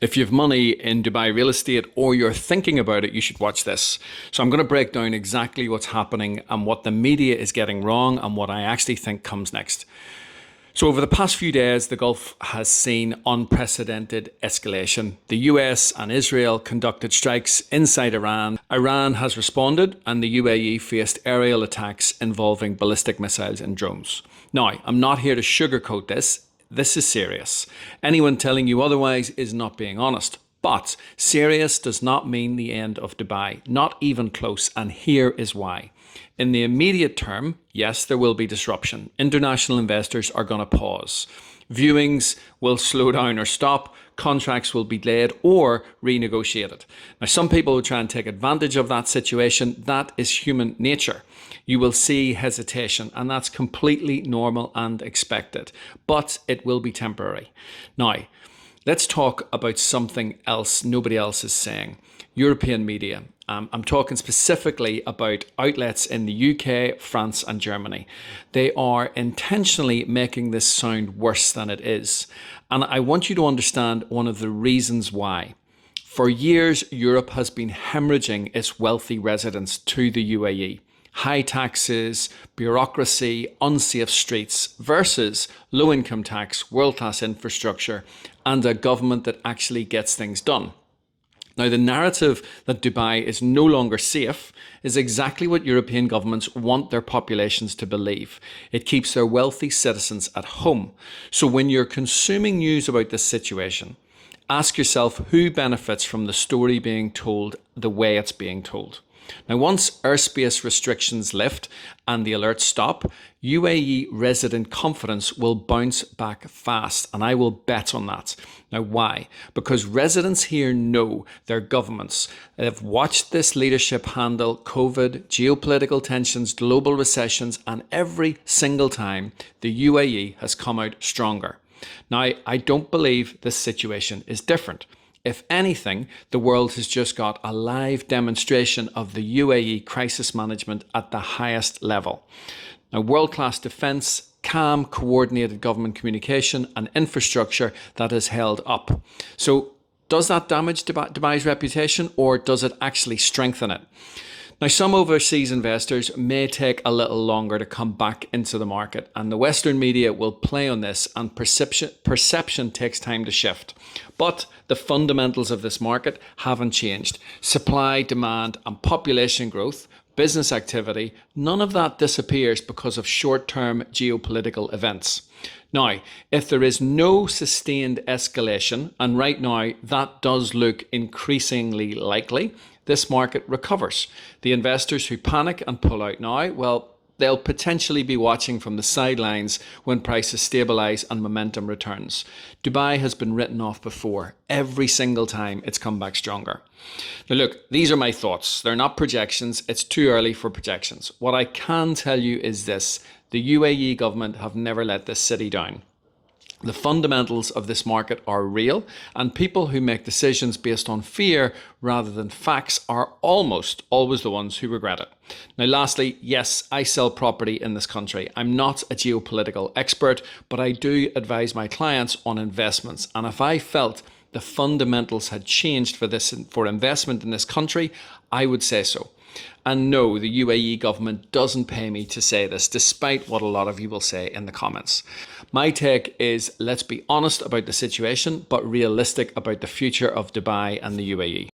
If you have money in Dubai real estate or you're thinking about it, you should watch this. So I'm going to break down exactly what's happening and what the media is getting wrong and what I actually think comes next. So over the past few days, the Gulf has seen unprecedented escalation. The US and Israel conducted strikes inside Iran. Iran has responded and the UAE faced aerial attacks involving ballistic missiles and drones. Now, I'm not here to sugarcoat this. This is serious. Anyone telling you otherwise is not being honest. But serious does not mean the end of Dubai, not even close, and here is why. In the immediate term, yes, there will be disruption. International investors are going to pause. Viewings will slow down or stop. Contracts will be delayed or renegotiated. Now, some people will try and take advantage of that situation. That is human nature. You will see hesitation, and that's completely normal and expected, but it will be temporary. Now, let's talk about something else nobody else is saying. European media. I'm talking specifically about outlets in the UK, France and Germany. They are intentionally making this sound worse than it is. And I want you to understand one of the reasons why. For years, Europe has been hemorrhaging its wealthy residents to the UAE. High taxes, bureaucracy, unsafe streets versus low income tax, world-class infrastructure, and a government that actually gets things done. Now, the narrative that Dubai is no longer safe is exactly what European governments want their populations to believe. It keeps their wealthy citizens at home. So when you're consuming news about this situation, ask yourself who benefits from the story being told the way it's being told. Now, once airspace restrictions lift and the alerts stop, UAE resident confidence will bounce back fast, and I will bet on that. Now, why? Because residents here know their governments have watched this leadership handle COVID, geopolitical tensions, global recessions, and every single time the UAE has come out stronger. Now, I don't believe this situation is different. If anything, the world has just got a live demonstration of the UAE crisis management at the highest level. Now, world-class defence, calm, coordinated government communication and infrastructure that is held up. So does that damage Dubai's reputation or does it actually strengthen it? Now, some overseas investors may take a little longer to come back into the market, and the Western media will play on this, and perception takes time to shift. But the fundamentals of this market haven't changed. Supply, demand, and population growth, business activity, none of that disappears because of short-term geopolitical events. Now, if there is no sustained escalation, and right now that does look increasingly likely, this market recovers. The investors who panic and pull out now, well, they'll potentially be watching from the sidelines when prices stabilise and momentum returns. Dubai has been written off before. Every single time it's come back stronger. Now look, these are my thoughts. They're not projections. It's too early for projections. What I can tell you is this. The UAE government have never let this city down. The fundamentals of this market are real, and people who make decisions based on fear rather than facts are almost always the ones who regret it. Now, lastly, yes, I sell property in this country. I'm not a geopolitical expert, but I do advise my clients on investments. And if I felt the fundamentals had changed for investment in this country, I would say so. And no, the UAE government doesn't pay me to say this, despite what a lot of you will say in the comments. My take is let's be honest about the situation, but realistic about the future of Dubai and the UAE.